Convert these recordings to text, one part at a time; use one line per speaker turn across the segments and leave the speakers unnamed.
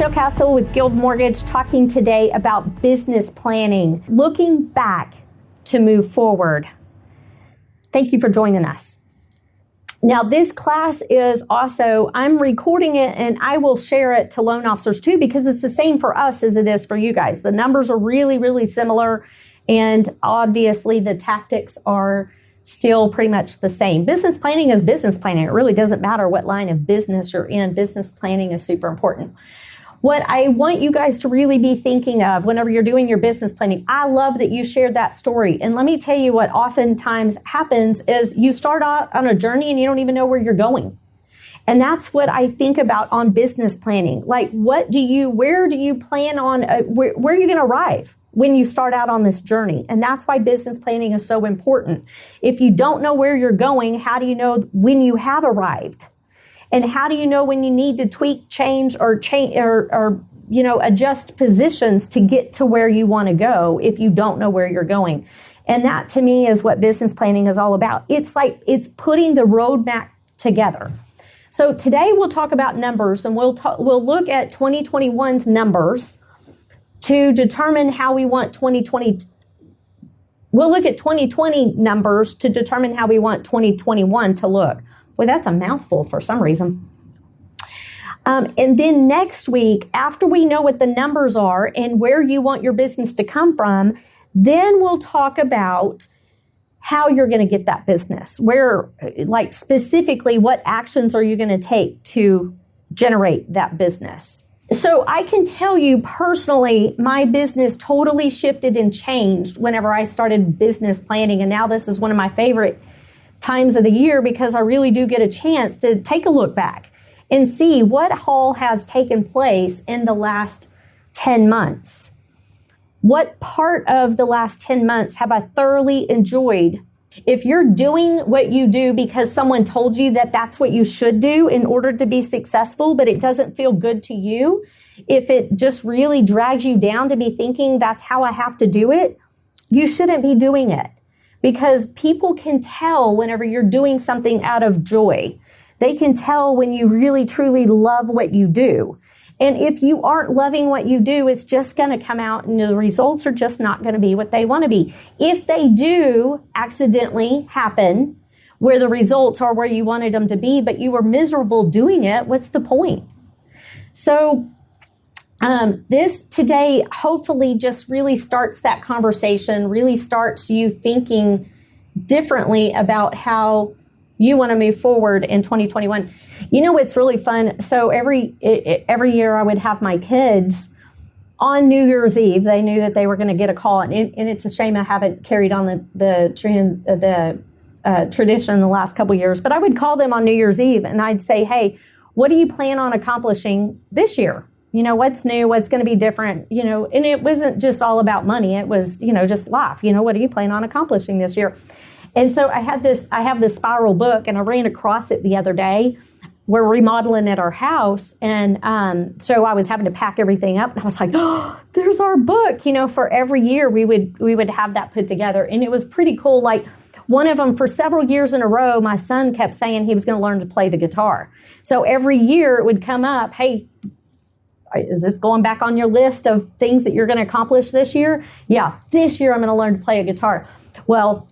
Michelle Castle with Guild Mortgage, talking today about business planning, looking back to move forward. Thank you for joining us. Now, this class is also, I'm recording it and I will share it to loan officers too, because it's the same for us as it is for you guys. The numbers are really, really similar, and obviously the tactics are still pretty much the same. Business planning is business planning. It really doesn't matter what line of business you're in. Business planning is super important. What I want you guys to really be thinking of whenever you're doing your business planning, I love that you shared that story. And let me tell you what oftentimes happens is you start out on a journey and you don't even know where you're going. And that's what I think about on business planning. Like, where do you plan on, where are you going to arrive when you start out on this journey? And that's why business planning is so important. If you don't know where you're going, how do you know when you have arrived? And how do you know when you need to tweak, change, or adjust positions to get to where you want to go if you don't know where you're going? And that, to me, is what business planning is all about. It's putting the roadmap together. So today we'll talk about numbers, and we'll look at 2021's numbers to determine how we want 2020. We'll look at 2020 numbers to determine how we want 2021 to look. Boy, that's a mouthful for some reason. And then next week, after we know what the numbers are and where you want your business to come from, then we'll talk about how you're going to get that business. Specifically, what actions are you going to take to generate that business? So I can tell you personally, my business totally shifted and changed whenever I started business planning. And now this is one of my favorite times of the year, because I really do get a chance to take a look back and see what all has taken place in the last 10 months. What part of the last 10 months have I thoroughly enjoyed? If you're doing what you do because someone told you that that's what you should do in order to be successful, but it doesn't feel good to you, if it just really drags you down to be thinking that's how I have to do it, you shouldn't be doing it. Because people can tell whenever you're doing something out of joy. They can tell when you really, truly love what you do. And if you aren't loving what you do, it's just going to come out and the results are just not going to be what they want to be. If they do accidentally happen where the results are where you wanted them to be, but you were miserable doing it, what's the point? So this today hopefully just really starts that conversation, really starts you thinking differently about how you want to move forward in 2021. You know, it's really fun. So every year I would have my kids on New Year's Eve. They knew that they were going to get a call, and it's a shame I haven't carried on the tradition the last couple of years. But I would call them on New Year's Eve, and I'd say, "Hey, what do you plan on accomplishing this year? You know, what's new? What's going to be different? You know," and it wasn't just all about money. It was, just life. What do you plan on accomplishing this year? And so I have this spiral book, and I ran across it the other day. We're remodeling at our house, and so I was having to pack everything up, and I was like, "Oh, there's our book." For every year we would have that put together, and it was pretty cool. Like one of them, for several years in a row, my son kept saying he was going to learn to play the guitar. So every year it would come up, "Hey, is this going back on your list of things that you're going to accomplish this year?" "Yeah, this year I'm going to learn to play a guitar." Well,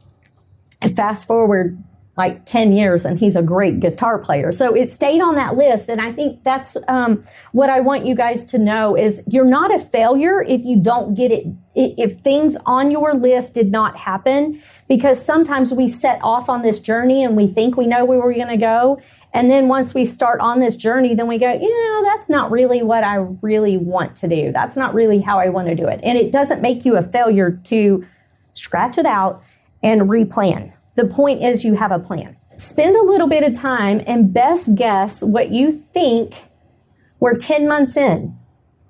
and fast forward like 10 years and he's a great guitar player. So it stayed on that list. And I think that's what I want you guys to know is you're not a failure if you don't get it, if things on your list did not happen, because sometimes we set off on this journey and we think we know where we're going to go. And then once we start on this journey, then we go, that's not really what I really want to do. That's not really how I want to do it. And it doesn't make you a failure to scratch it out and replan. The point is you have a plan. Spend a little bit of time and best guess what you think. We're 10 months in.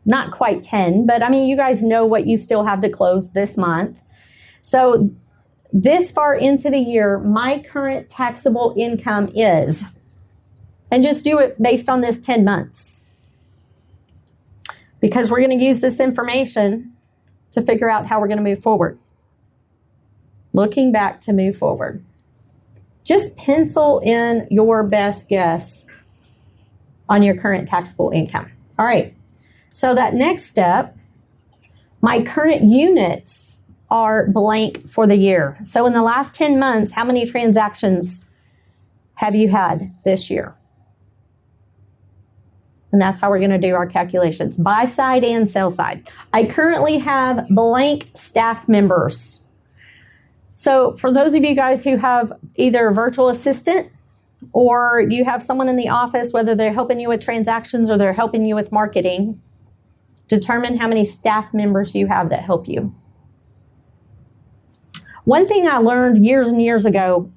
Not quite 10, but you guys know what you still have to close this month. So this far into the year, my current taxable income is, and just do it based on this 10 months. Because we're going to use this information to figure out how we're going to move forward. Looking back to move forward. Just pencil in your best guess on your current taxable income. All right. So that next step, my current units are blank for the year. So in the last 10 months, how many transactions have you had this year? And that's how we're going to do our calculations, buy side and sell side. I currently have blank staff members. So for those of you guys who have either a virtual assistant or you have someone in the office, whether they're helping you with transactions or they're helping you with marketing, determine how many staff members you have that help you. One thing I learned years and years ago,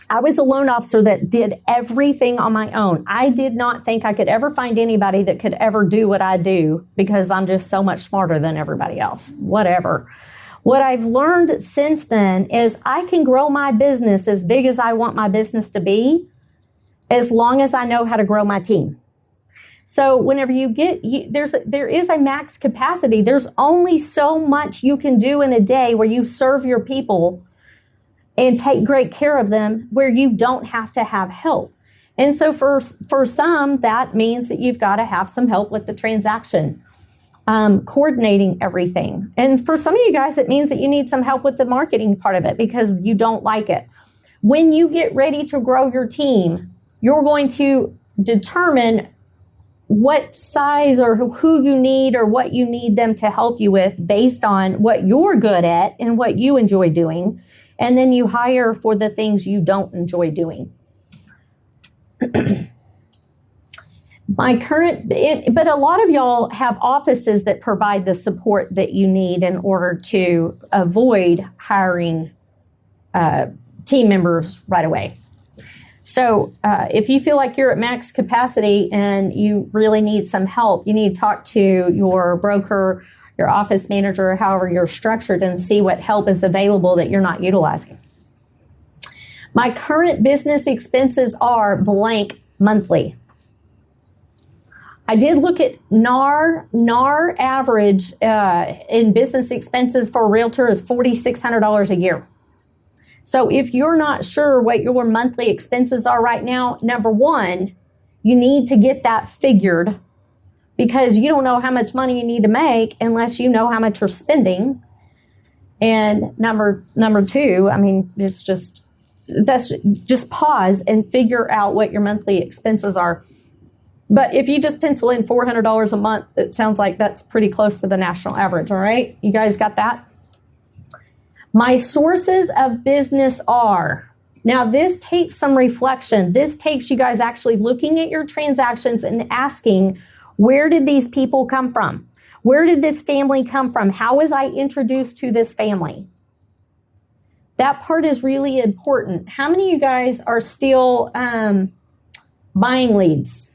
I was a loan officer that did everything on my own. I did not think I could ever find anybody that could ever do what I do because I'm just so much smarter than everybody else. Whatever. What I've learned since then is I can grow my business as big as I want my business to be as long as I know how to grow my team. So whenever there is a max capacity. There's only so much you can do in a day where you serve your people and take great care of them where you don't have to have help. And so for some, that means that you've got to have some help with the transaction, coordinating everything. And for some of you guys, it means that you need some help with the marketing part of it because you don't like it. When you get ready to grow your team, you're going to determine what size or who you need or what you need them to help you with based on what you're good at and what you enjoy doing. And then you hire for the things you don't enjoy doing. But a lot of y'all have offices that provide the support that you need in order to avoid hiring team members right away. So if you feel like you're at max capacity and you really need some help, you need to talk to your broker, your office manager, however you're structured, and see what help is available that you're not utilizing. My current business expenses are blank monthly. I did look at NAR. NAR average in business expenses for a realtor is $4,600 a year. So if you're not sure what your monthly expenses are right now, number one, you need to get that figured because you don't know how much money you need to make unless you know how much you're spending. And number two, I mean, that's just pause and figure out what your monthly expenses are. But if you just pencil in $400 a month, it sounds like that's pretty close to the national average. All right. You guys got that? My sources of business are, now this takes some reflection. This takes you guys actually looking at your transactions and asking, where did these people come from? Where did this family come from? How was I introduced to this family? That part is really important. How many of you guys are still buying leads?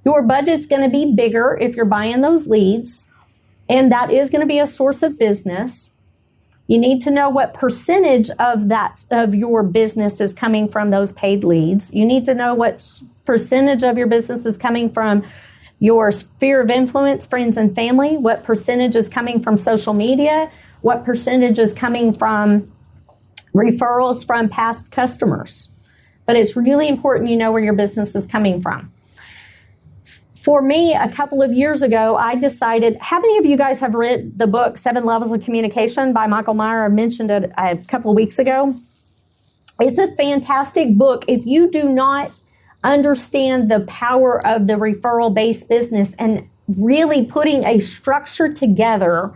Your budget's going to be bigger if you're buying those leads. And that is going to be a source of business. You need to know what percentage of your business is coming from those paid leads. You need to know what percentage of your business is coming from your sphere of influence, friends and family, what percentage is coming from social media, what percentage is coming from referrals from past customers. But it's really important you know where your business is coming from. For me, a couple of years ago, I decided, how many of you guys have read the book, 7 Levels of Communication by Michael Meyer? I mentioned it a couple of weeks ago. It's a fantastic book. If you do not understand the power of the referral-based business and really putting a structure together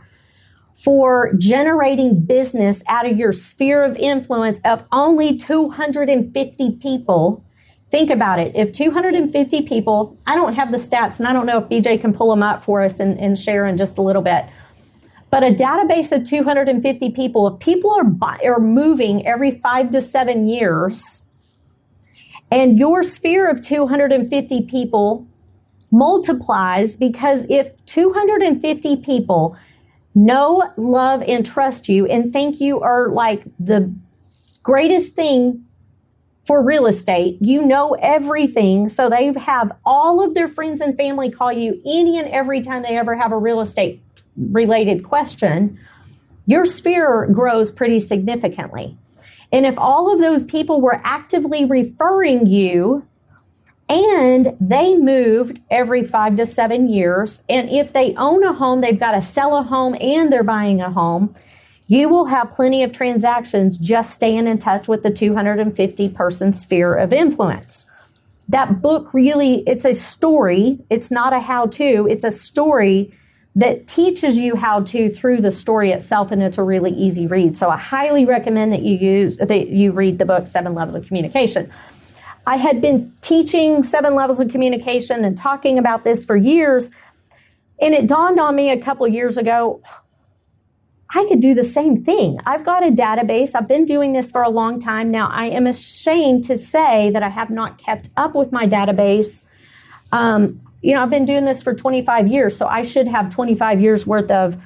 for generating business out of your sphere of influence of only 250 people, think about it. If 250 people, I don't have the stats, and I don't know if BJ can pull them up for us and share in just a little bit. But a database of 250 people, if people are moving every 5 to 7 years, and your sphere of 250 people multiplies, because if 250 people know, love, and trust you and think you are like the greatest thing for real estate, you know everything, so they have all of their friends and family call you any and every time they ever have a real estate related question, your sphere grows pretty significantly. And if all of those people were actively referring you And they moved every 5 to 7 years. And if they own a home, they've got to sell a home and they're buying a home. You will have plenty of transactions just staying in touch with the 250 person sphere of influence. That book really, it's a story. It's not a how-to. It's a story that teaches you how to through the story itself, and it's a really easy read. So I highly recommend that you read the book, 7 Levels of Communication. I had been teaching 7 Levels of Communication and talking about this for years, and it dawned on me a couple years ago, I could do the same thing. I've got a database. I've been doing this for a long time now. I am ashamed to say that I have not kept up with my database. I've been doing this for 25 years, so I should have 25 years worth of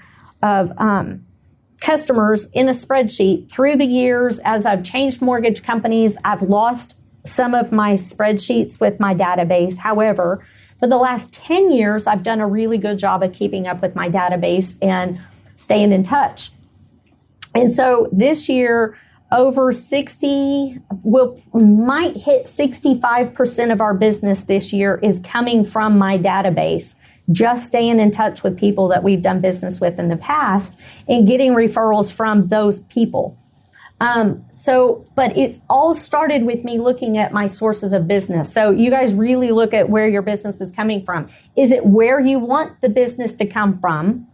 customers in a spreadsheet. Through the years, as I've changed mortgage companies, I've lost some of my spreadsheets with my database. However, for the last 10 years, I've done a really good job of keeping up with my database and staying in touch. And so this year, over 60, might hit 65% of our business this year is coming from my database, just staying in touch with people that we've done business with in the past and getting referrals from those people. But it's all started with me looking at my sources of business. So you guys really look at where your business is coming from. Is it where you want the business to come from?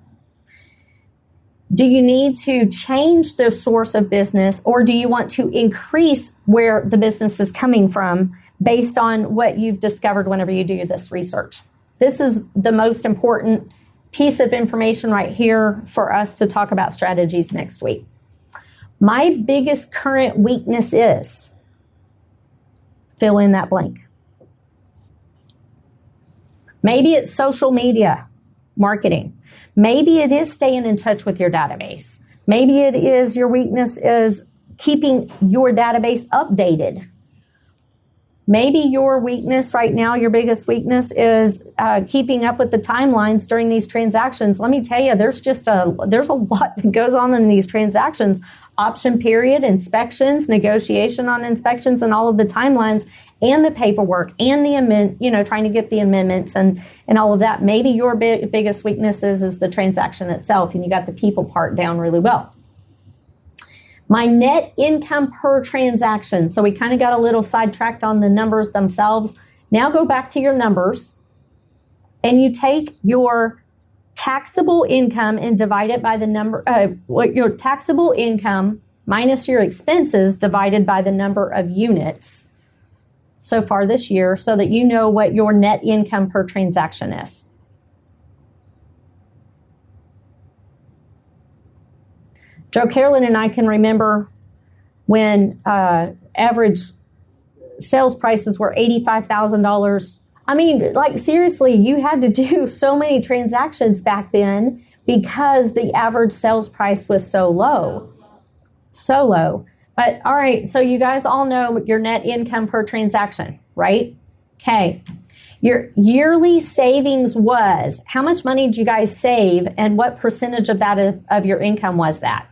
Do you need to change the source of business, or do you want to increase where the business is coming from based on what you've discovered whenever you do this research? This is the most important piece of information right here for us to talk about strategies next week. My biggest current weakness is, fill in that blank. Maybe it's social media marketing. Maybe it is staying in touch with your database. Maybe it is your weakness is keeping your database updated. Maybe your weakness right now, your biggest weakness is keeping up with the timelines during these transactions. Let me tell you, there's a lot that goes on in these transactions. Option period, inspections, negotiation on inspections, and all of the timelines, and the paperwork, and the trying to get the amendments and all of that. Maybe your biggest weakness is the transaction itself, and you got the people part down really well. My net income per transaction. So we kind of got a little sidetracked on the numbers themselves. Now go back to your numbers, and you take your taxable income and divide it by the number, your taxable income minus your expenses divided by the number of units so far this year, so that you know what your net income per transaction is. Joe Carolyn and I can remember when average sales prices were $85,000. I mean, like seriously, you had to do so many transactions back then because the average sales price was so low. So low. But all right, so you guys all know your net income per transaction, right? Okay. Your yearly savings was, how much money did you guys save, and what percentage of that of your income was that?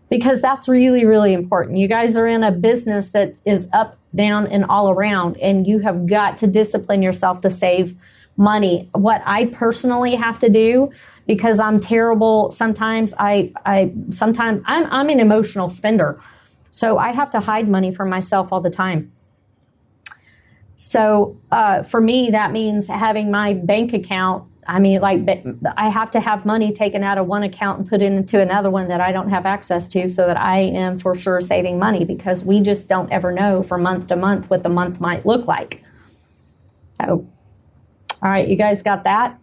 Because that's really, really important. You guys are in a business that is up, down, and all around, and you have got to discipline yourself to save money. What I personally have to do, because I'm terrible, sometimes I'm an emotional spender. So I have to hide money from myself all the time. So for me, that means having my bank account. I mean, I have to have money taken out of one account and put into another one that I don't have access to, so that I am for sure saving money, because we just don't ever know from month to month what the month might look like. So, all right, you guys got that?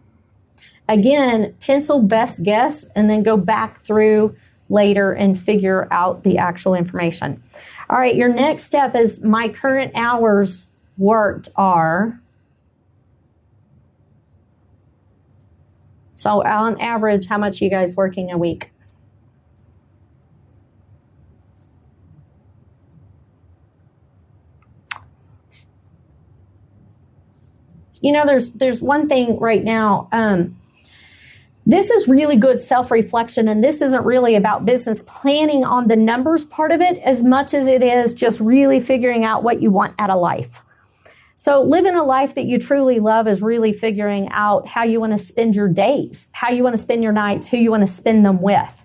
Again, pencil best guess and then go back through later and figure out the actual information. All right, your next step is my current hours worked are. So on average, how much are you guys working a week? You know, there's one thing right now. This is really good self-reflection, and this isn't really about business planning on the numbers part of it as much as it is just really figuring out what you want out of life. So living a life that you truly love is really figuring out how you want to spend your days, how you want to spend your nights, who you want to spend them with.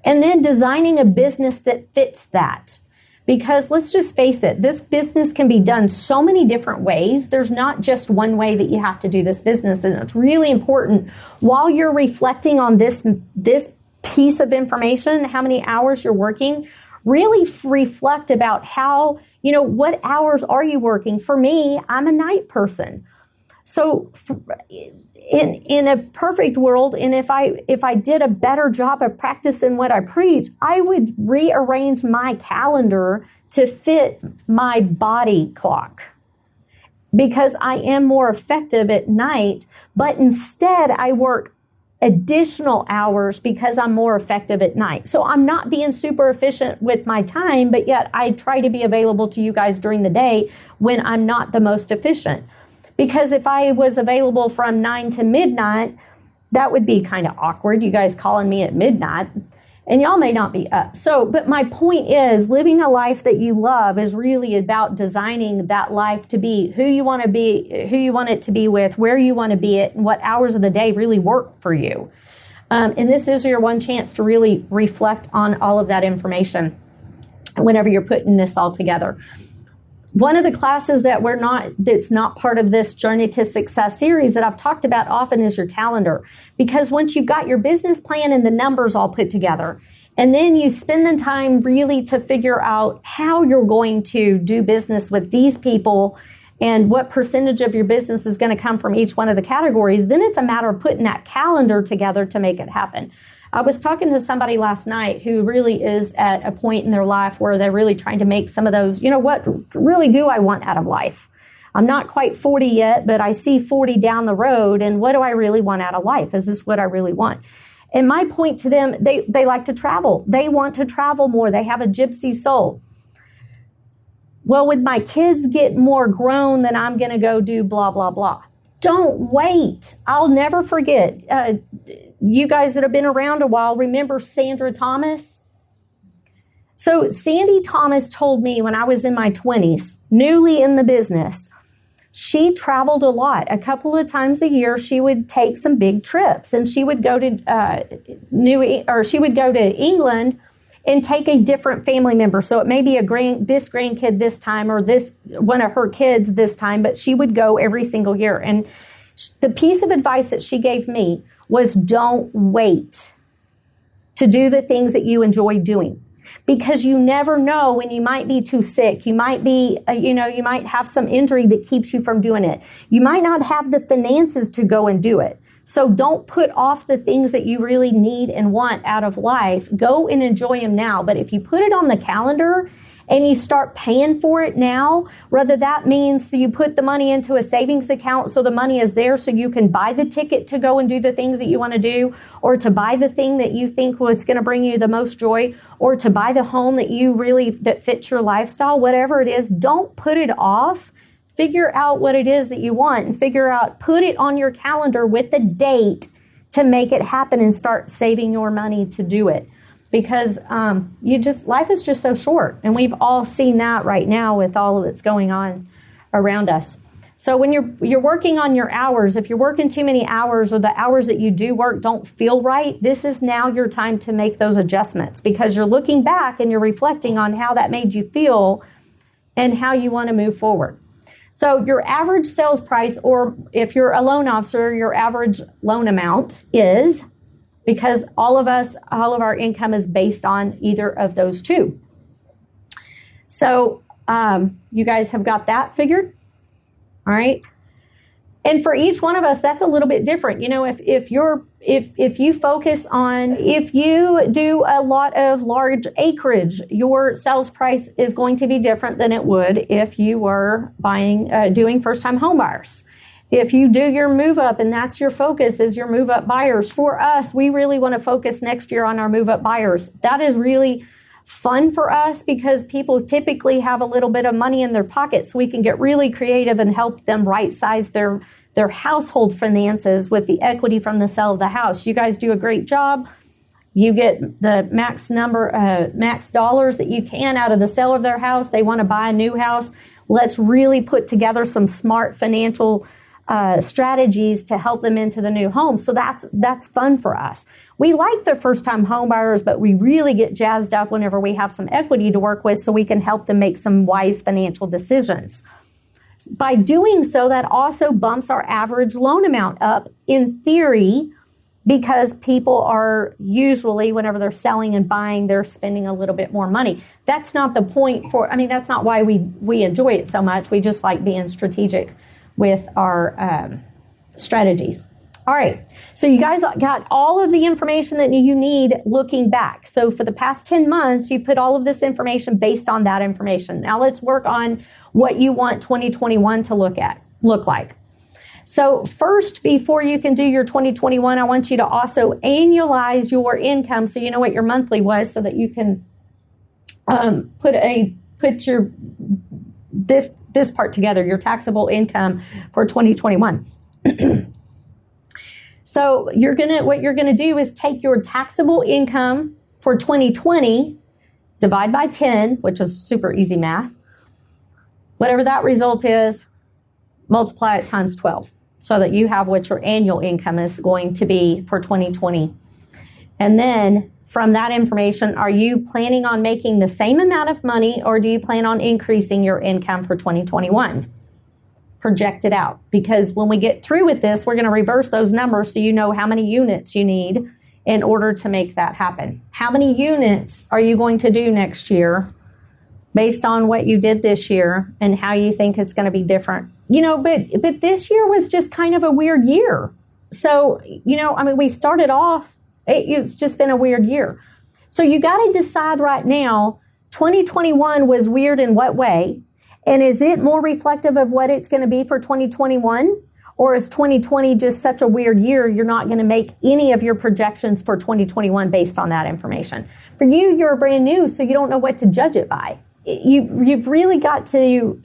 And then designing a business that fits that. Because let's just face it, this business can be done so many different ways. There's not just one way that you have to do this business. And it's really important while you're reflecting on this piece of information, how many hours you're working, really reflect about how, what hours are you working? For me, I'm a night person. So in a perfect world, and if I did a better job of practicing what I preach, I would rearrange my calendar to fit my body clock because I am more effective at night, but instead I work additional hours because I'm more effective at night. So I'm not being super efficient with my time, but yet I try to be available to you guys during the day when I'm not the most efficient. Because if I was available from 9 to midnight, that would be kind of awkward, you guys calling me at midnight, and y'all may not be up. But my point is, living a life that you love is really about designing that life to be who you want to be, who you want it to be with, where you want to be it, and what hours of the day really work for you. And this is your one chance to really reflect on all of that information whenever you're putting this all together. One of the classes that's not part of this Journey to Success series that I've talked about often is your calendar. Because once you've got your business plan and the numbers all put together, and then you spend the time really to figure out how you're going to do business with these people and what percentage of your business is going to come from each one of the categories, then it's a matter of putting that calendar together to make it happen. I was talking to somebody last night who really is at a point in their life where they're really trying to make some of those, what really do I want out of life? I'm not quite 40 yet, but I see 40 down the road, and what do I really want out of life? Is this what I really want? And my point to them, they like to travel. They want to travel more. They have a gypsy soul. Well, when my kids get more grown, then I'm going to go do blah, blah, blah. Don't wait. I'll never forget. You guys that have been around a while, remember Sandra Thomas? So Sandy Thomas told me when I was in my 20s, newly in the business, she traveled a lot. A couple of times a year, she would take some big trips, and she would go to England and take a different family member. So it may be this grandkid this time, or this one of her kids this time, but she would go every single year. And the piece of advice that she gave me was, don't wait to do the things that you enjoy doing, because you never know when you might be too sick. You might be, you might have some injury that keeps you from doing it. You might not have the finances to go and do it. So don't put off the things that you really need and want out of life. Go and enjoy them now. But if you put it on the calendar and you start paying for it now, whether that means you put the money into a savings account so the money is there so you can buy the ticket to go and do the things that you want to do, or to buy the thing that you think was going to bring you the most joy, or to buy the home that fits your lifestyle, whatever it is, don't put it off. Figure out what it is that you want and put it on your calendar with a date to make it happen, and start saving your money to do it. Because life is just so short, and we've all seen that right now with all that's going on around us. So when you're working on your hours, if you're working too many hours, or the hours that you do work don't feel right, this is now your time to make those adjustments, because you're looking back and you're reflecting on how that made you feel and how you want to move forward. So your average sales price, or if you're a loan officer, your average loan amount is, because all of our income is based on either of those two. So you guys have got that figured? All right. And for each one of us, that's a little bit different. If you do a lot of large acreage, your sales price is going to be different than it would if you were doing first-time home buyers. If you do your move-up and that's your focus is your move-up buyers, for us, we really want to focus next year on our move-up buyers. That is really fun for us because people typically have a little bit of money in their pockets. So we can get really creative and help them right-size their their household finances with the equity from the sale of the house. You guys do a great job. You get the max dollars that you can out of the sale of their house. They want to buy a new house. Let's really put together some smart financial strategies to help them into the new home. So that's fun for us. We like the first-time home buyers, but we really get jazzed up whenever we have some equity to work with so we can help them make some wise financial decisions. By doing so, that also bumps our average loan amount up in theory, because people are usually, whenever they're selling and buying, they're spending a little bit more money. That's not the point that's not why we enjoy it so much. We just like being strategic with our strategies. All right, so you guys got all of the information that you need looking back. So for the past 10 months, you put all of this information based on that information. Now let's work on what you want 2021 to look like. So first, before you can do your 2021, I want you to also annualize your income so you know what your monthly was, so that you can put this part together, your taxable income for 2021. So what you're gonna do is take your taxable income for 2020, divide by 10, which is super easy math. Whatever that result is, multiply it times 12, so that you have what your annual income is going to be for 2020. And then from that information, are you planning on making the same amount of money, or do you plan on increasing your income for 2021? Project it out, because when we get through with this, we're going to reverse those numbers so you know how many units you need in order to make that happen. How many units are you going to do next year based on what you did this year and how you think it's going to be different? But this year was just kind of a weird year. So, we started off, it's just been a weird year. So you got to decide right now, 2021 was weird in what way? And is it more reflective of what it's going to be for 2021? Or is 2020 just such a weird year, you're not going to make any of your projections for 2021 based on that information? For you, you're brand new, so you don't know what to judge it by. You've really got to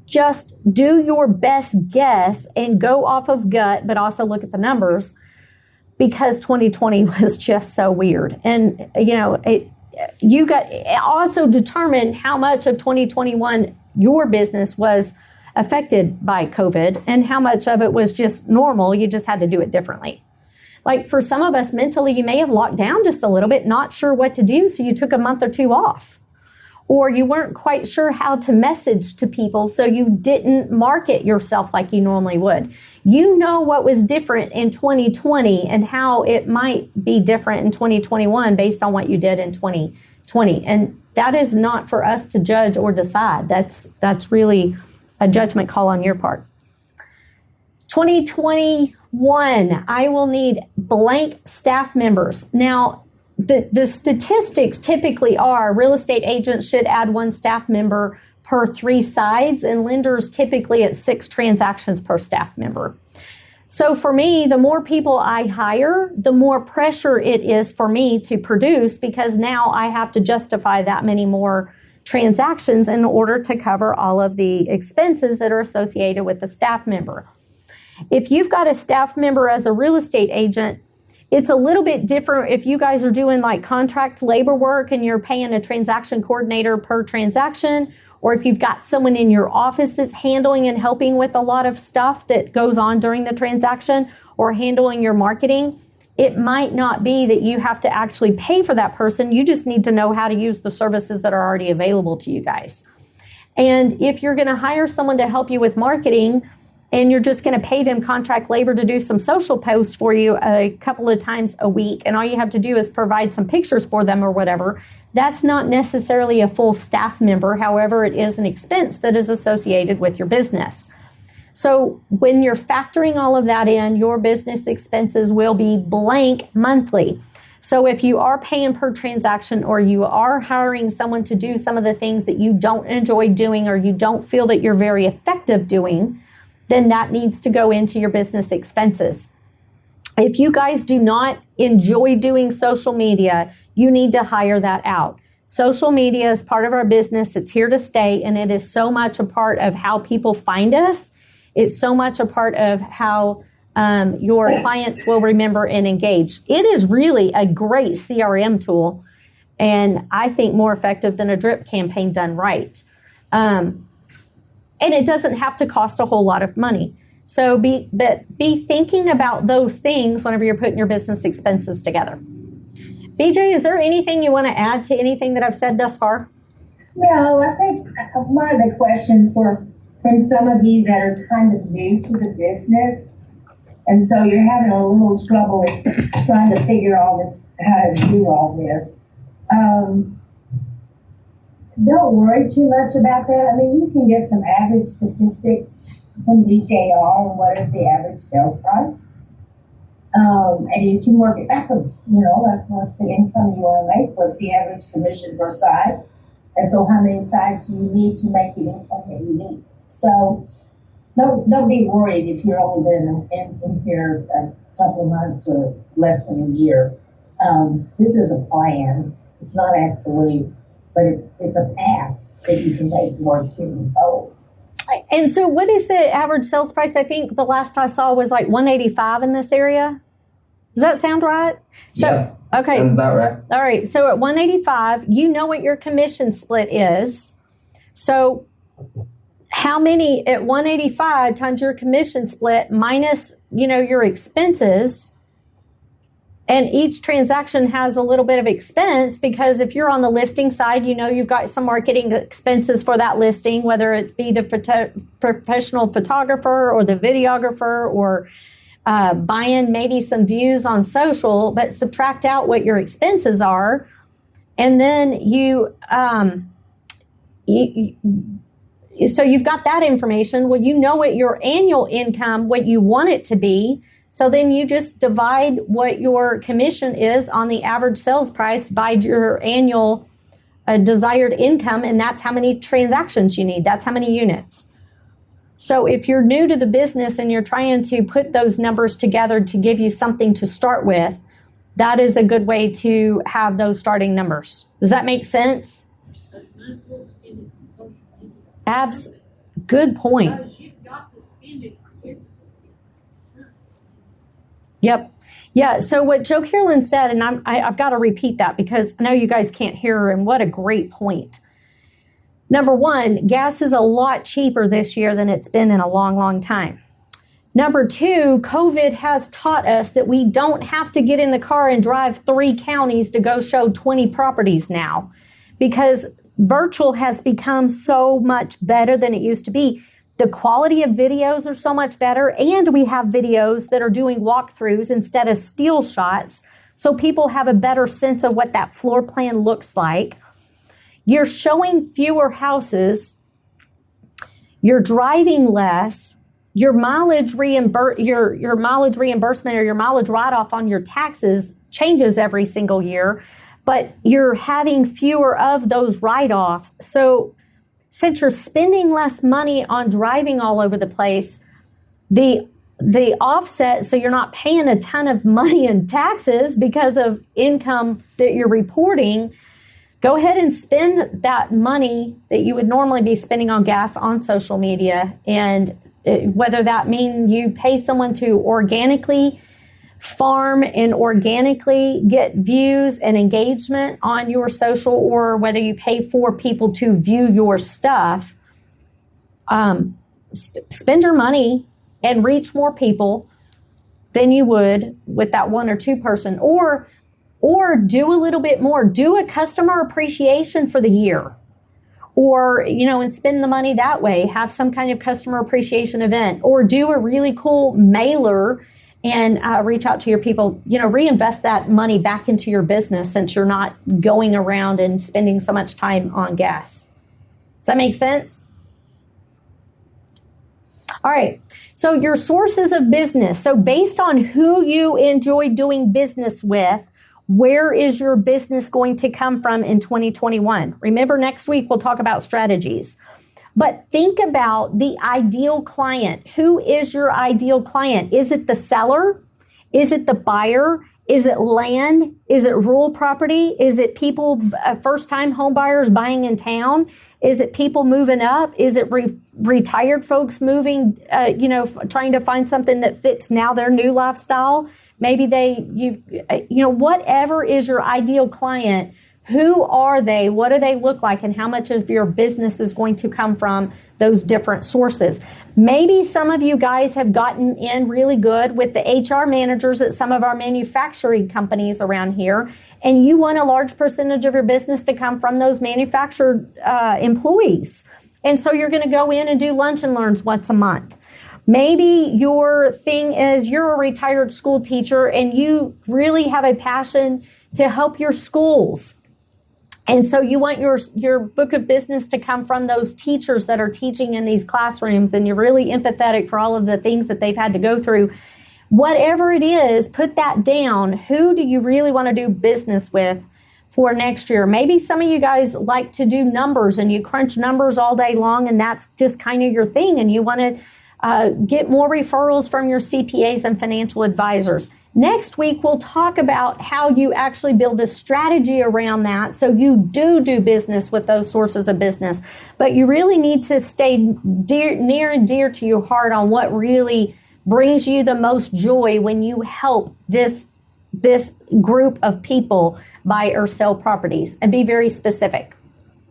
just do your best guess and go off of gut, but also look at the numbers, because 2020 was just so weird. And, you got also determine how much of 2021 your business was affected by COVID and how much of it was just normal. You just had to do it differently. Like for some of us mentally, you may have locked down just a little bit, not sure what to do, so you took a month or two off. Or you weren't quite sure how to message to people, so you didn't market yourself like you normally would. You know what was different in 2020 and how it might be different in 2021 based on what you did in 2020. And that is not for us to judge or decide. That's really a judgment call on your part. 2021, I will need blank staff members. Now, the statistics typically are real estate agents should add 1 staff member per 3 sides, and lenders typically at 6 transactions per staff member. So for me, the more people I hire, the more pressure it is for me to produce, because now I have to justify that many more transactions in order to cover all of the expenses that are associated with the staff member. If you've got a staff member as a real estate agent, it's a little bit different if you guys are doing like contract labor work and you're paying a transaction coordinator per transaction, or if you've got someone in your office that's handling and helping with a lot of stuff that goes on during the transaction, or handling your marketing. It might not be that you have to actually pay for that person. You just need to know how to use the services that are already available to you guys. And if you're going to hire someone to help you with marketing, and you're just going to pay them contract labor to do some social posts for you a couple of times a week, and all you have to do is provide some pictures for them or whatever, that's not necessarily a full staff member. However, it is an expense that is associated with your business. So when you're factoring all of that in, your business expenses will be blank monthly. So if you are paying per transaction, or you are hiring someone to do some of the things that you don't enjoy doing, or you don't feel that you're very effective doing, then that needs to go into your business expenses. If you guys do not enjoy doing social media, you need to hire that out. Social media is part of our business. It's here to stay, and it is so much a part of how people find us It's so much a part of how your clients will remember and engage. It is really a great CRM tool, and I think more effective than a drip campaign done right. And it doesn't have to cost a whole lot of money. So be thinking about those things whenever you're putting your business expenses together. BJ, is there anything you want to add to anything that I've said thus far?
No, I think one of the questions were from some of you that are kind of new to the business, and so you're having a little trouble trying to figure all this, how to do all this. Don't worry too much about that. I mean, you can get some average statistics from DJR on what is the average sales price. And you can work it backwards, like what's the income you want to make, what's the average commission per side, and so how many sides do you need to make the income that you need. So don't be worried if you're only been in here a couple of months or less than a year. This is a plan. It's not absolute, but it's a path that you can take towards getting goal.
And so what is the average sales price? I think the last I saw was like $185 in this area. Does that sound right? So,
yeah,
okay.
Sounds about right.
All right. So at $185, you know what your commission split is. So how many at $185 times your commission split minus, your expenses, and each transaction has a little bit of expense, because if you're on the listing side, you've got some marketing expenses for that listing, whether it be the professional photographer or the videographer or buying maybe some views on social, but subtract out what your expenses are. And then so you've got that information. Well, you know what your annual income, what you want it to be. So then you just divide what your commission is on the average sales price by your annual desired income, and that's how many transactions you need. That's how many units. So if you're new to the business and you're trying to put those numbers together to give you something to start with, that is a good way to have those starting numbers. Does that make sense? Good point. Yep. Yeah. So what Joe Carolyn said, and I've got to repeat that because I know you guys can't hear her, and what a great point. Number one, gas is a lot cheaper this year than it's been in a long, long time. Number two, COVID has taught us that we don't have to get in the car and drive 3 counties to go show 20 properties now, because virtual has become so much better than it used to be. The quality of videos are so much better, and we have videos that are doing walkthroughs instead of still shots, so people have a better sense of what that floor plan looks like. You're showing fewer houses, you're driving less, your mileage your mileage reimbursement or your mileage write-off on your taxes changes every single year, but you're having fewer of those write-offs. So since you're spending less money on driving all over the place, the offset, so you're not paying a ton of money in taxes because of income that you're reporting, go ahead and spend that money that you would normally be spending on gas on social media. And whether that means you pay someone to organically farm and organically get views and engagement on your social, or whether you pay for people to view your stuff, spend your money and reach more people than you would with that 1 or 2 person, or do a little bit more. Do a customer appreciation for the year, or, and spend the money that way. Have some kind of customer appreciation event, or do a really cool mailer and reach out to your people. Reinvest that money back into your business, since you're not going around and spending so much time on gas. Does that make sense? All right. So your sources of business. So based on who you enjoy doing business with, where is your business going to come from in 2021? Remember, next week we'll talk about strategies. But think about the ideal client. Who is your ideal client? Is it the seller? Is it the buyer? Is it land? Is it rural property? Is it people, first-time home buyers buying in town? Is it people moving up? Is it retired folks moving, trying to find something that fits now their new lifestyle? Maybe whatever is your ideal client, who are they? What do they look like? And how much of your business is going to come from those different sources? Maybe some of you guys have gotten in really good with the HR managers at some of our manufacturing companies around here, and you want a large percentage of your business to come from those manufactured employees. And so you're going to go in and do lunch and learns once a month. Maybe your thing is you're a retired school teacher and you really have a passion to help your schools. And so you want your book of business to come from those teachers that are teaching in these classrooms, and you're really empathetic for all of the things that they've had to go through. Whatever it is, put that down. Who do you really want to do business with for next year? Maybe some of you guys like to do numbers and you crunch numbers all day long, and that's just kind of your thing, and you want to get more referrals from your CPAs and financial advisors. Next week, we'll talk about how you actually build a strategy around that so you do business with those sources of business. But you really need to stay near and dear to your heart on what really brings you the most joy when you help this group of people buy or sell properties, and be very specific.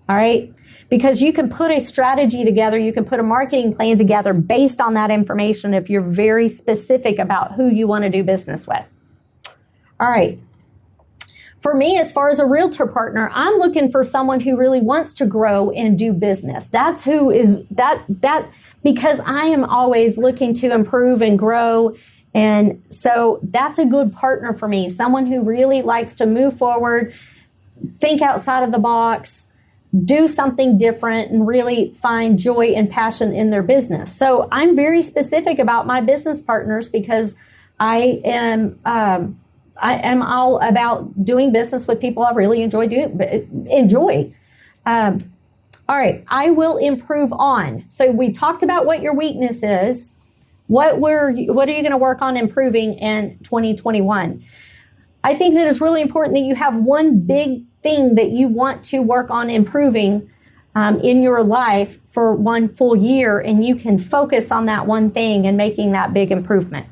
All right? Because you can put a strategy together, you can put a marketing plan together based on that information if you're very specific about who you want to do business with. All right. For me, as far as a realtor partner, I'm looking for someone who really wants to grow and do business. That's who is that because I am always looking to improve and grow. And so that's a good partner for me. Someone who really likes to move forward, think outside of the box, do something different, and really find joy and passion in their business. So I'm very specific about my business partners because I am all about doing business with people I really enjoy. All right, I will improve on. So we talked about what your weakness is. What are you going to work on improving in 2021? I think that it's really important that you have one big thing that you want to work on improving in your life for one full year, and you can focus on that one thing and making that big improvement.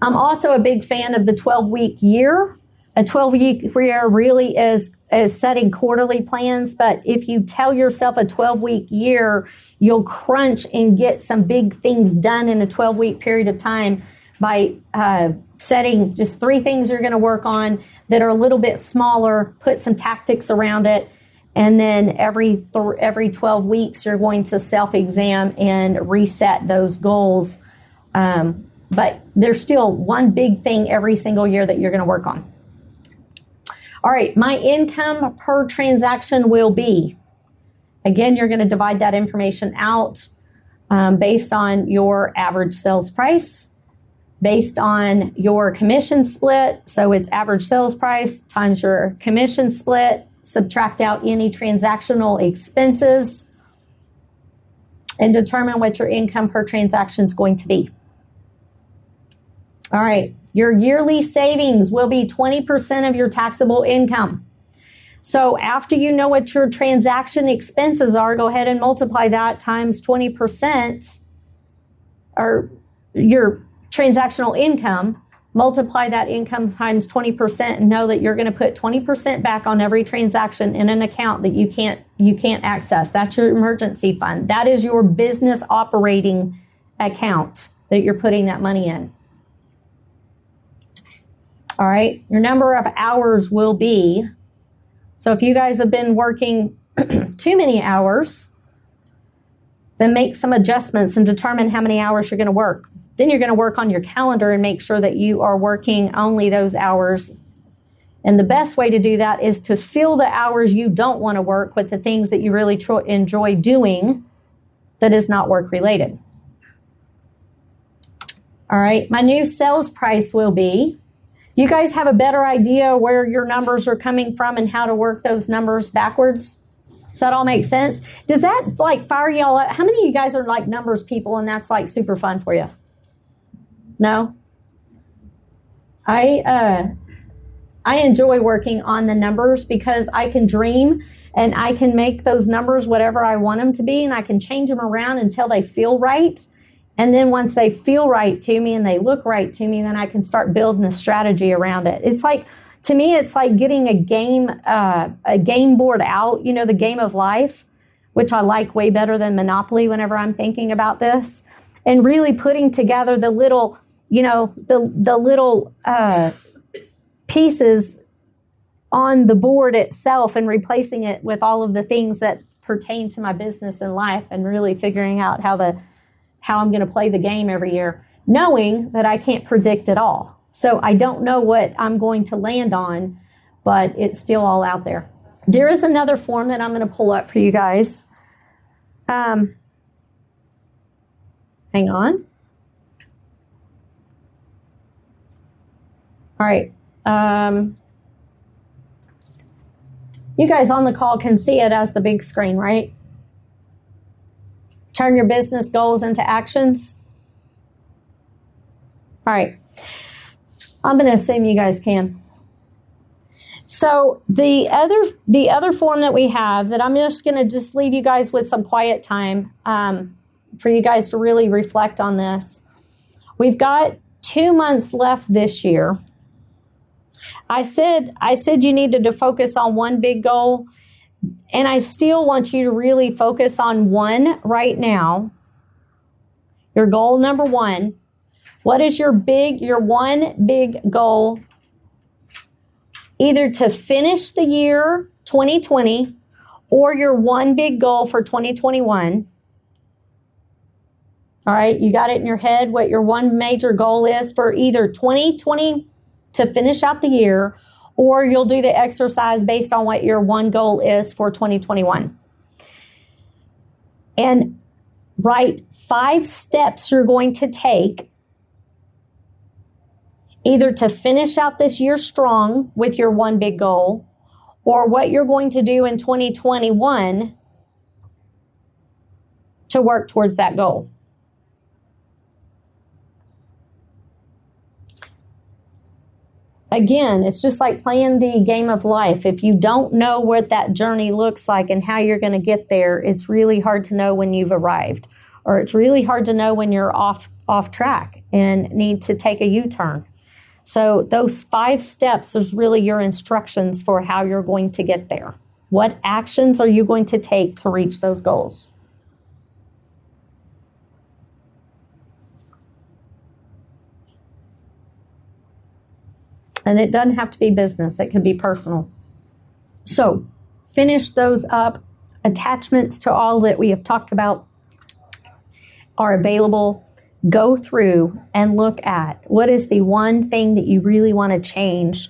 I'm also a big fan of the 12-week year. A 12-week year really is setting quarterly plans, but if you tell yourself a 12-week year, you'll crunch and get some big things done in a 12-week period of time by setting just 3 things you're going to work on that are a little bit smaller, put some tactics around it, and then every 12 weeks you're going to self-exam and reset those goals. But there's still one big thing every single year that you're going to work on. All right, my income per transaction will be, again, you're going to divide that information out based on your average sales price, based on your commission split. So it's average sales price times your commission split, subtract out any transactional expenses, and determine what your income per transaction is going to be. All right, your yearly savings will be 20% of your taxable income. So after you know what your transaction expenses are, go ahead and multiply that times 20%, or your transactional income, multiply that income times 20% and know that you're going to put 20% back on every transaction in an account that you can't access. That's your emergency fund. That is your business operating account that you're putting that money in. All right, your number of hours will be, so if you guys have been working too many hours, then make some adjustments and determine how many hours you're going to work. Then you're going to work on your calendar and make sure that you are working only those hours. And the best way to do that is to fill the hours you don't want to work with the things that you really enjoy doing that is not work related. All right, my new sales price will be, you guys have a better idea where your numbers are coming from and how to work those numbers backwards? Does that all make sense? Does that fire y'all up? How many of you guys are numbers people and that's super fun for you? No? I enjoy working on the numbers because I can dream and I can make those numbers whatever I want them to be, and I can change them around until they feel right. And then once they feel right to me and they look right to me, then I can start building a strategy around it. It's like, to me, it's like getting a game board out, the game of life, which I like way better than Monopoly whenever I'm thinking about this, and really putting together the little, the little pieces on the board itself and replacing it with all of the things that pertain to my business and life, and really figuring out how I'm going to play the game every year, knowing that I can't predict it all. So I don't know what I'm going to land on, but it's still all out there. There is another form that I'm going to pull up for you guys. Hang on. All right. You guys on the call can see it as the big screen, right? Turn your business goals into actions. All right. I'm going to assume you guys can. So the other form that we have, that I'm just going to just leave you guys with some quiet time for you guys to really reflect on this. We've got 2 months left this year. I said you needed to focus on one big goal, and I still want you to really focus on one right now. Your goal number one. What is your one big goal? Either to finish the year 2020 or your one big goal for 2021. All right, you got it in your head what your one major goal is for either 2020 to finish out the year, or you'll do the exercise based on what your one goal is for 2021. And write 5 steps you're going to take either to finish out this year strong with your one big goal, or what you're going to do in 2021 to work towards that goal. Again, it's just like playing the game of life. If you don't know what that journey looks like and how you're going to get there, it's really hard to know when you've arrived, or it's really hard to know when you're off track and need to take a U-turn. So those 5 steps is really your instructions for how you're going to get there. What actions are you going to take to reach those goals? And it doesn't have to be business. It can be personal. So finish those up. Attachments to all that we have talked about are available. Go through and look at what is the one thing that you really want to change,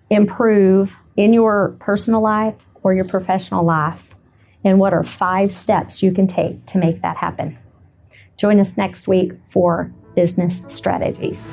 improve in your personal life or your professional life, and what are 5 steps you can take to make that happen. Join us next week for business strategies.